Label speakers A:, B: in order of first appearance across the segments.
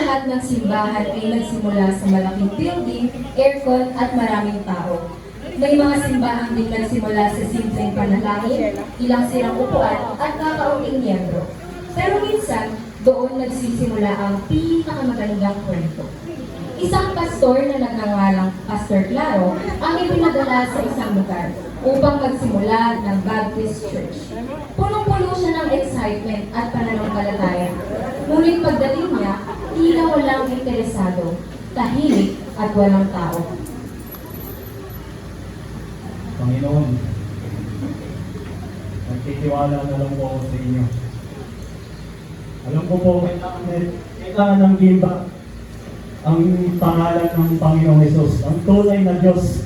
A: lahat ng simbahan ay nagsimula sa malaking building, aircon at maraming tao. May mga simbahan din nagsimula sa simpleng panalangin, ilang silang upuan at kakaunting miyembro. Pero minsan, doon nagsisimula ang pinakamagandang kwento. Isang pastor na nagngangalang Pastor Claro ang ipinadala sa isang lugar upang magsimula ng Baptist Church. Punong-puno siya ng excitement at pananampalataya. Ngunit pagdating niya, tila walang interesado, tahimik at walang tao.
B: Panginoon, nagtitiwala na lang po ako sa inyo. Alam ko po, kailangan ng gimba ang pangalan ng Panginoong Hesus, ang tunay na Diyos,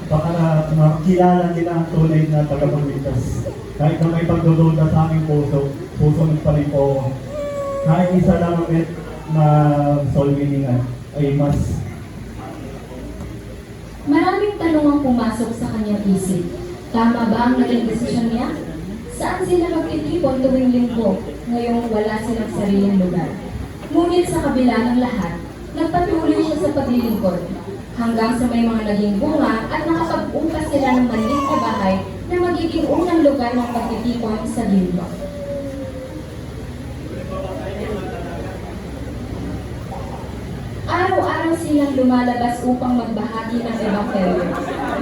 B: para makilala nila ang tunay na tagapagligtas. Kahit na may pagdududa sa aming puso pa rin po ako. Kahit isa lang na soul winning ay mas.
A: Maraming tanong ang pumasok sa kanyang isip. Tama ba ang naging desisyon niya? Saan sila magtitipon tuwing linggo, ngayong wala silang sariling lugar? Ngunit sa kabila ng lahat, nagpatuloy siya sa paglilingkod, hanggang sa may mga naging bunga at nakapag-upas sila ng maliit na bahay na magiging unang lugar ng pagtitipon sa Gimba. Araw-araw silang lumalabas upang magbahagi ng ebanghelyo.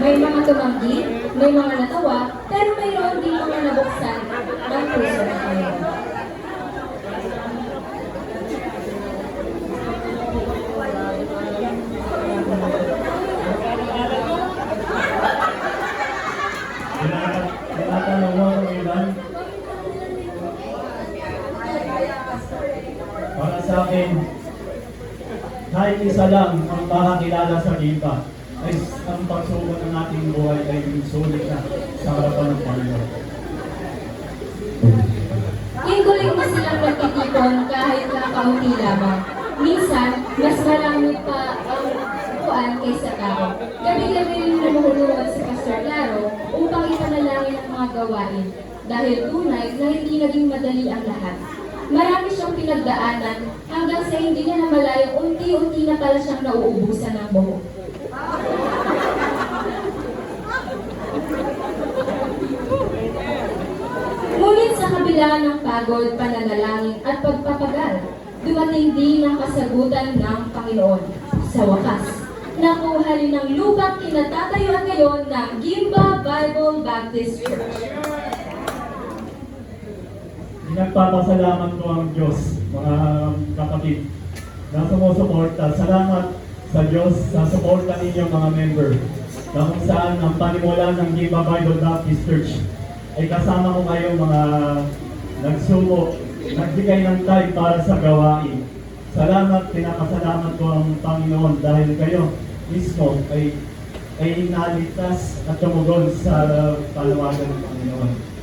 A: May mga tumanggi, may mga natawa, pero mayroon din mga nabuksan ng puso ng Panginoon.
B: Tinatanong mo ang ilan? Para sa akin, kahit isa lang ang makakilala sa Gimba, ay ang pagsubok ng ating buhay ay sulit na sa harapan ng Panginoon.
A: Linggo-linggo silang nagtitipon kahit kakaunti lamang. Minsan, mas marami pa ang upuan kaysa tao. Gabi-gabi rin lumuhulungan si Pastor Claro upang ipanalangin ang mga gawain dahil tunay na hindi naging madali ang lahat. Marami siyang pinagdaanan hanggang sa hindi niya namalayang unti-unti na pala siyang nauubusan ng buhok. Ngunit sa kabila ng pagod, pananalangin at pagpapagal, dumating din ang kasagutan ng Panginoon. Sa wakas, nakuha rin ng lupang kinatatayuan ngayon ng Gimba Bible Baptist Church.
B: Nagpapasalamat ko ang Diyos, mga kapatid, na sumusuporta. Salamat sa Diyos sa suporta ninyong mga member, na kung saan ang panimula ng Gimba Bible Baptist Church ay kasama ko kayong mga nagsumo, nagbigay ng time para sa gawain. Salamat, pinapasalamat ko ang Panginoon dahil kayo mismo ay inaligtas at tumugon sa panawagan ng Panginoon.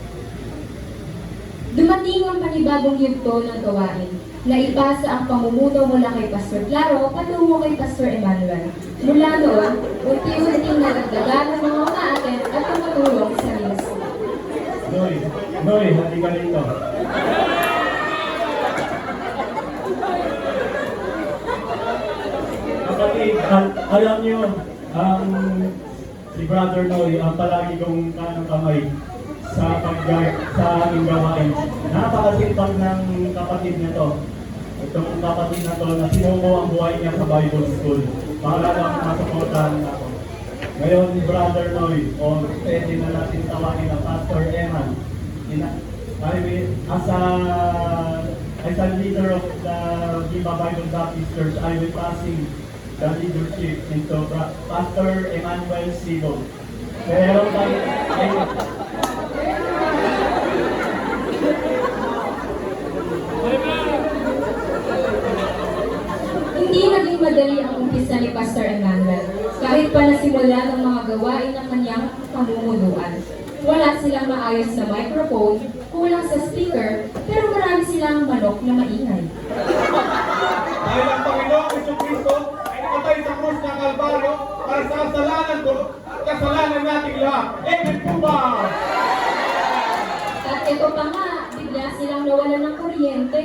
A: Dumating ang panibagong yugto ng gawain. Naipasa ang pamumuno mula kay Pastor Claro patungo kay Pastor Emmanuel. Mula noon, unti-unting nagdagdagan ng mga umaaten at tumutulong sa ministry.
B: Noy, halika dito. Kapatid, alam niyo, si Brother Noy, ang palagi kong kanang kamay sa aming gawain. Napakasipag ng kapatid na to. Itong kapatid na to na sinuko ang buhay niya sa Bible School para lang masuportahan ako. Ngayon, Brother Noy, o pwede na natin tawagin na Pastor Eman, as a leader of the Gimba Bible Baptist Church, I will passing the leadership into Pastor Emmanuel Sibo. Pero
A: Hindi naging madali ang umpisa ni Pastor Emmanuel, kahit pa nasimula ng mga gawain ng kanyang pamumunuan. Wala silang maayos na microphone, kulang sa speaker, pero marami silang manok na maingay.
C: Dahil ang Panginoong Jesucristo ay namatay sa krus ng Kalbaryo para sa kasalanan ko at kasalanan nating lahat. Amen po ba?
A: At ito pa nga, bigla silang nawalan ng kuryente.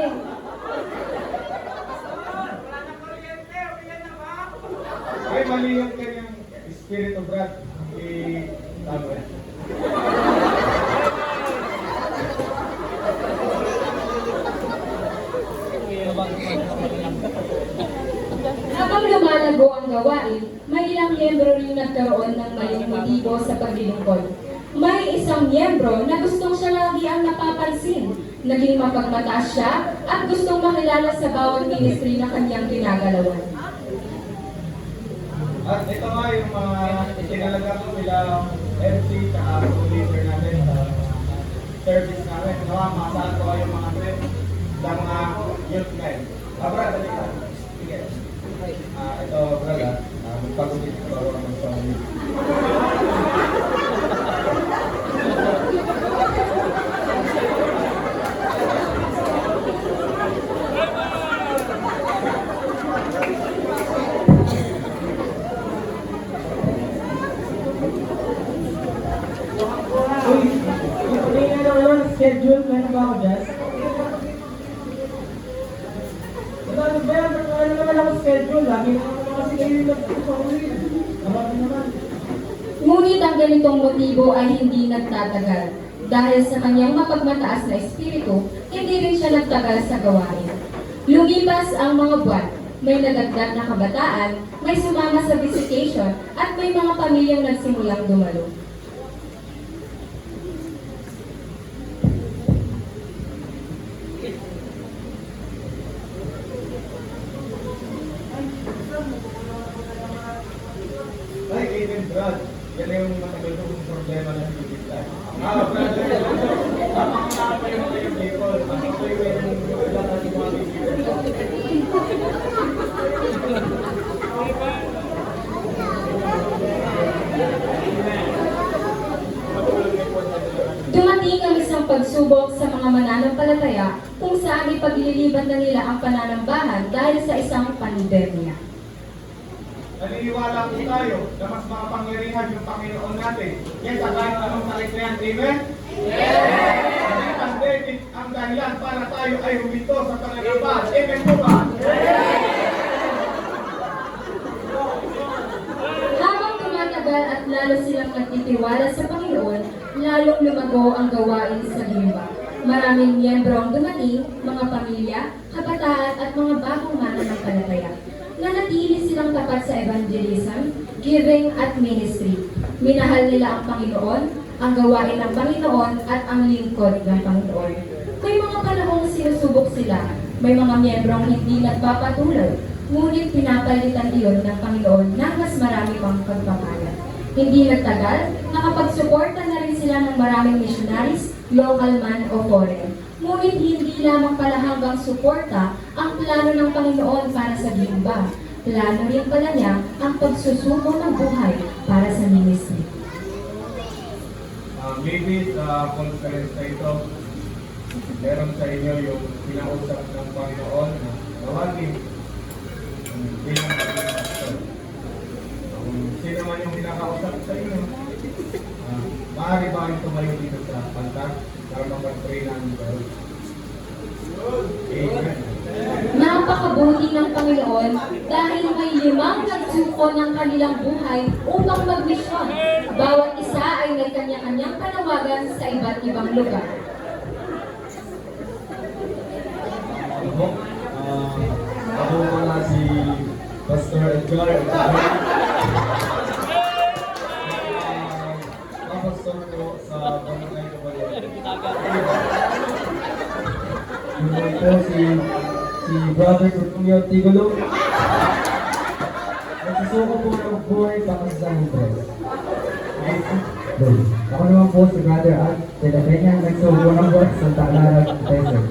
C: mali yung kanyang spirit of God. Tago eh.
A: Habang lumalago ang gawain, may ilang miyembro rin nagkaroon ng maling motibo sa paglilingkod. May isang miyembro na gustong siya lagi ang napapansin, naging mapagmataas siya at gustong makilala sa bawat ministry na kanyang ginagalawan.
C: At ito nga yung mga itinalaga ko bilang MC at leader natin sa service namin. Nawa, maasahan ko yung mga trip sa mga youth men. Brad, dali ka. Sige. Ito, Brad, magpagupit ko ako ng song.
D: Schedule, meron ba ako dyan? Ano naman ako schedule? Lagi naman kasi kayo yung nag-uwi. Marami naman.
A: Ngunit ang ganitong motibo ay hindi nagtatagal. Dahil sa kanyang mapagmataas na espiritu, hindi rin siya nagtagal sa gawain. Lumipas ang mga buwan, may nadagdag na kabataan, may sumama sa visitation, at may mga pamilyang nagsimulang dumalo.
C: Ay, Aiden, Brad. Yan yung matagal kong problema ng Bibigla. Brad, tapang nga pa yung mga people. Ang ito yung wala natin mga Bibigla.
A: Dumating ang isang pagsubok sa mga mananampalataya kung saan ipagliliban na nila ang pananambahan dahil sa isang pandemya.
C: Naniniwala po tayo na mas makapangyarihan yung Panginoon natin. Yan sa kahit anong sakit na yan. Amen? Yes! Hindi pandemic ang dahilan para tayo ay humito sa pananambahan. Amen po ba?
A: Habang tumatagal at lalo silang nagtitiwala sa Panginoon, lalong lumago ang gawain sa Gimba. Maraming miyembro ang dumating, mga pamilya, kabataan at mga bagong mananampalataya. Nanatili silang tapat sa evangelism, giving at ministry. Minahal nila ang Panginoon, ang gawain ng Panginoon at ang lingkod ng Panginoon. May mga panahong sinusubok sila, may mga miyembrong hindi nagpapatuloy, ngunit pinapalitan iyon ng Panginoon ng mas marami pang pagpapala. Hindi nagtagal, nakapagsuporta na rin sila ng maraming missionaries, local man o foreign. Ngunit hindi lamang pala hanggang suporta ang plano ng Panginoon para sa Gimba. Plano rin pala niya ang pagsusuko ng buhay para sa ministry.
C: Maybe sa conference na ito, meron sa inyo yung pinausap ng Panginoon na tawagin bilang pastor. Kung sino man yung pinakausap sa inyo, maaari ba kayong tumayo dito sa pantag para mag-pray ng God? Amen.
A: Napakabuti ng Panginoon dahil may 5 nagsuko ng kanilang buhay upang magmisyon. Bawat isa ay may kanya-kanyang panawagan sa iba't ibang lugar.
D: Ako pala si Pastor Edgar. Pastor ko sa Barangay Kabayan. Yun po si Brother Tutumio Tigulo. Nagsusuko po ng buhay para sa Santos. Ako naman po si Brother Ad de la Peña, nagsuko ng buhay sa Taclara, Desert.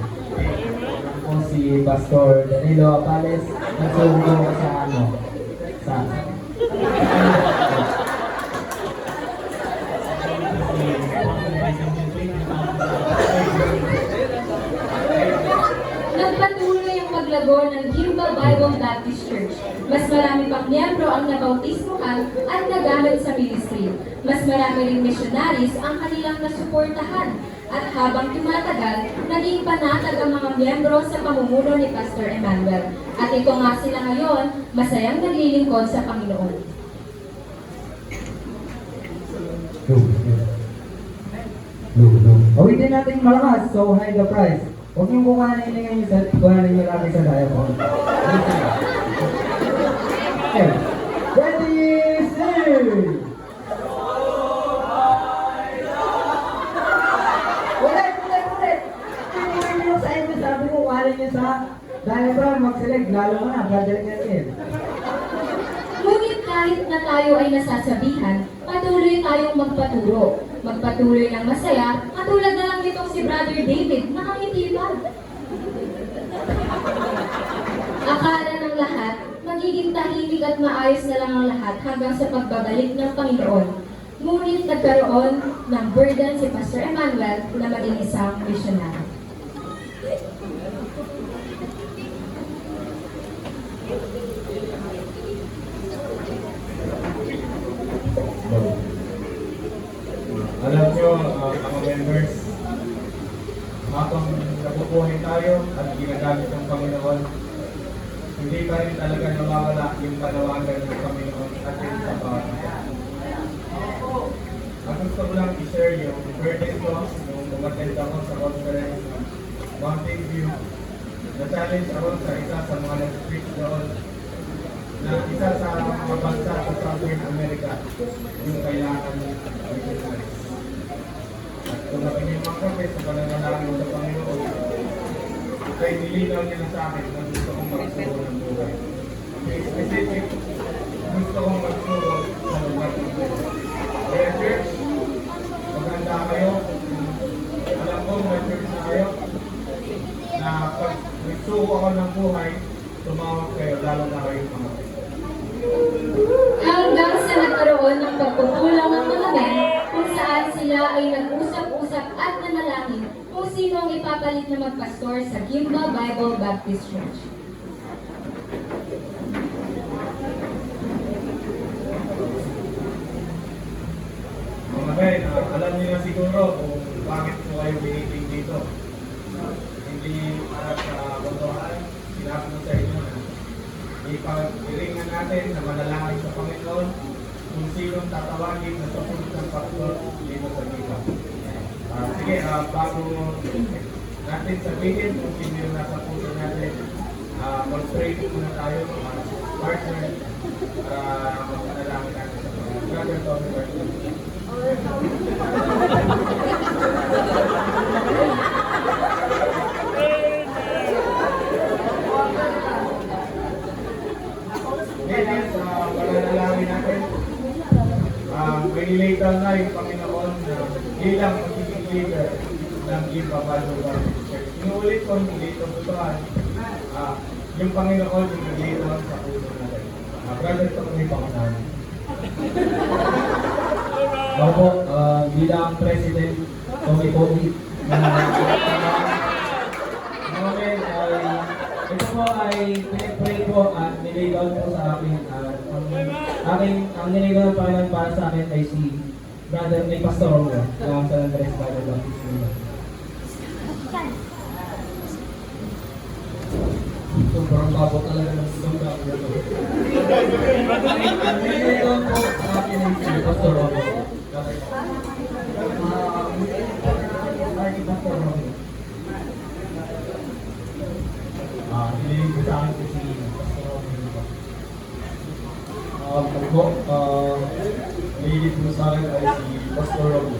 D: Ako si Pastor Danilo Apales, nagsuko sa sa
A: Nagpatuloy ang paglago ng Gimba Bible Baptist Church. Mas marami pang miyembro ang nabautismuhan at nagamit sa ministry. Mas marami ring missionaries ang kanilang nasuportahan. At habang tumatagal, naging panatag ang mga miyembro sa pamumuno ni Pastor Emmanuel. At ito nga sila ngayon, masayang naglilingkod sa Panginoon.
D: Awitin natin malakas, so high the price. Huwag niyong kukanin yung isa, kukanin niyo lagi sa diaphragm. Okay. Ready, sing! Ulit! Tingnan niyo sa inyo, sabi ko, kukanin niyo sa diaphragm, mag-select, lalo mo na, brother Kelvin.
A: Ngunit kahit na tayo ay nasasabihan, patuloy tayong magpaturo. Magpatuloy ng masaya, katulad na lang nitong si Brother David, nakangiti pa. Akala ng lahat, magiging tahimik at maayos na lang ang lahat hanggang sa pagbabalik ng Panginoon. Ngunit nagkaroon ng burden si Pastor Emmanuel na maging isang missionary.
C: Alam nyo, mga members, habang nabubuhay tayo at ginagamit ng Panginoon, hindi pa rin talaga nawawala yung panawagan ng Panginoon atin sa bawat isa. Ang gusto ko lang i-share yung birthday ko nung umattend ako sa conference ng Mountain View. Na-challenge ako sa isa sa mga nag-preach doon na isa sa mga bansa sa Southern America yung kailangan ng missionaries. At kung nakinig mga kapit sa pananalangin sa Panginoon, kaya nilinaw niya na sa akin na gusto kong magsuro ng buhay. May specific, gusto kong magsuro sa lugar ng buhay. Kaya church, maganda kayo. Alam ko, may church na kayo na pag nagsuko ako ng buhay, tumawag kayo, lalo na kayo mga kapit.
A: Hanggang sa nagkaroon ng pagpupulong ng mga men kung saan sila ay nag-usap-usap at nanalangin kung sino ang ipapalit na magpastor sa Gimba Bible Baptist Church.
C: Mga men, alam niyo na siguro kung bakit po kayo biniting dito. Hindi para sa kondohan, sinabi ko sa inyo na ipag-iringan natin na manalangin sa Panginoon kung sinong tatawagin na susunod ng pastor dito sa Gimba. Sige, bago natin sabihin kung sino yung nasa puso natin, mag-pray muna tayo, partner, para magpanalangin natin sa Panginoon. Brother Tommy Barton. Ngayon, pananalangin natin, may na yung Panginoon na bilang magiging leader ng Gimba Bible Baptist Church. Inuulit ko, hindi ito butuhan, yung Panginoon yung naglilitaw sa puso natin. Brother, ito kami pangunahan.
D: Ako po, bilang President Tommy Kogi, ito po ay pinag-pray po at niligaw po sa akin. Ang niligaw ng Panginoon para sa akin ay si Brother may Pastor Rongo ng San Andres Bible Baptist Church. Sobrang babo talaga ng isang dami ito. Ang niligaw po sa akin ay si Pastor Rongo.
C: Hiniling ko sa akin po si Pastor Rongo.
D: Po,
C: Hiniling ko sa akin ay si Pastor Rongo.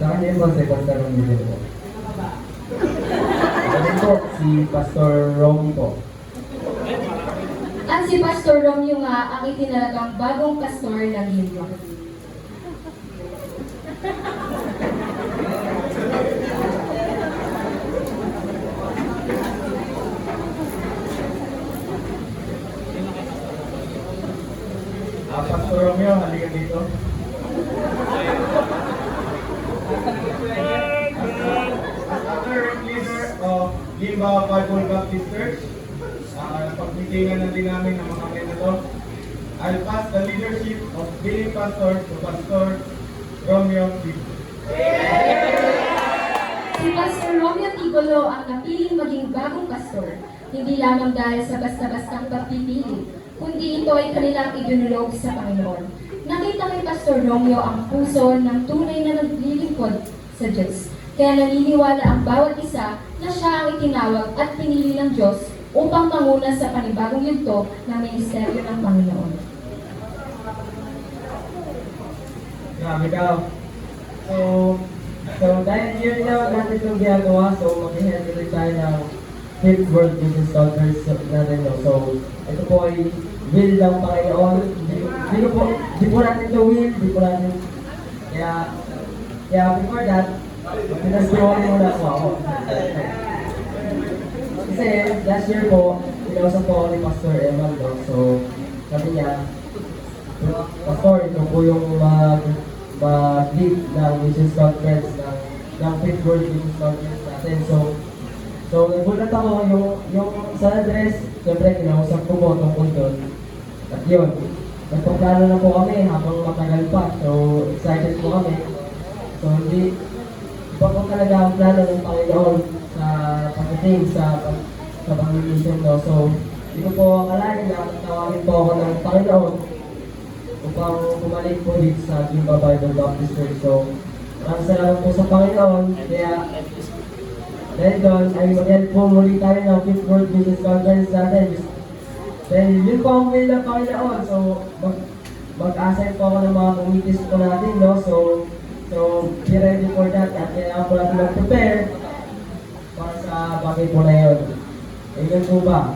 D: sa kanya po si Pastor Rongo din po. Ano po, si Pastor Rongo po.
A: At si Pastor Romeo nga ang itinalagang bagong pastor ng Gimba.
C: Pastor Romeo, halika dito. As a current leader of Gimba Bible Baptist Church, pagmitingan na din namin ng mga men na to. I'll pass the leadership of being pastor to Pastor Romeo Tico.
A: Si Pastor Romeo Tigolo ang napiling maging bagong pastor, hindi lamang dahil sa basta-bastang pagpipili, kundi ito ay kanilang idinulog sa Panginoon. Nakita kay Pastor Romeo ang puso ng tunay na naglilingkod sa Diyos. Kaya naniniwala ang bawat isa na siya ang itinawag at pinili ng Diyos upang manguna sa panibagong yugto ng ministeryo ng Panginoon.
D: Grabe ka. So dahil yun na natin itong ginagawa, so mag-handle tayo ng Fifth World Business Conference natin. No? So ito po ay will ng Panginoon. Di po natin ito will, di po natin. Kaya before that, pinastrollin muna po ako. Kasi last year po, pinausap po ako ni Pastor Eman. No? So sabi niya, Pastor, ito po yung mag-lead ng Business Conference ng Fifth World Business Conference natin. So nagulat ako yung sa address, siyempre kinausap ko po tungkol doon. At yun, nagpaplano na po kami habang matagal pa. So excited po kami. So hindi pa po talaga ang plano ng Panginoon sa pagdating sa pag-mission. No? So hindi ko po akalain na tawagin po ako ng Panginoon upang bumalik po dito sa Gimba Bible Baptist Church. So, maraming salamat po sa Panginoon. Kaya, dahil doon, ay mag-help po muli tayo ng Fifth World Business Conference natin. Then, yun po ang will ng Panginoon. So, mag-assign po ako ng mga committees po natin, no? So, be ready for that. At kailangan po natin mag-prepare para sa bagay po na yun. Amen po ba?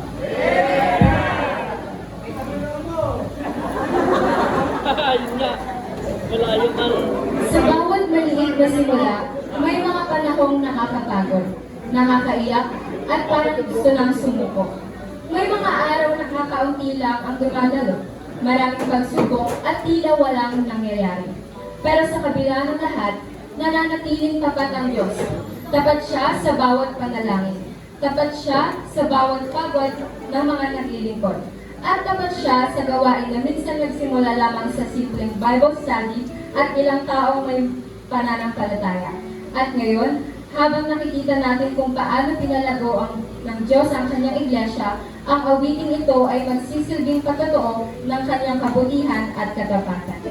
A: Sa bawat maliit na simula, may mga panahong nakakapagod, nakakaiyak, at parang gusto nang sumuko. May mga araw na kakaunti lang ang dumadalo, maraming pagsubok at tila walang nangyayari. Pero sa kabila ng lahat, nananatiling tapat ang Diyos. Tapat siya sa bawat panalangin. Tapat siya sa bawat pagod ng mga naglilingkod. At tapat siya sa gawain na minsan nagsimula lamang sa simpleng Bible study at ilang taong may pananampalataya. At ngayon, habang nakikita natin kung paano pinalago ng Diyos ang kanyang iglesia, ang awiting ito ay magsisilbing patotoo ng kanyang kabutihan at katapatan.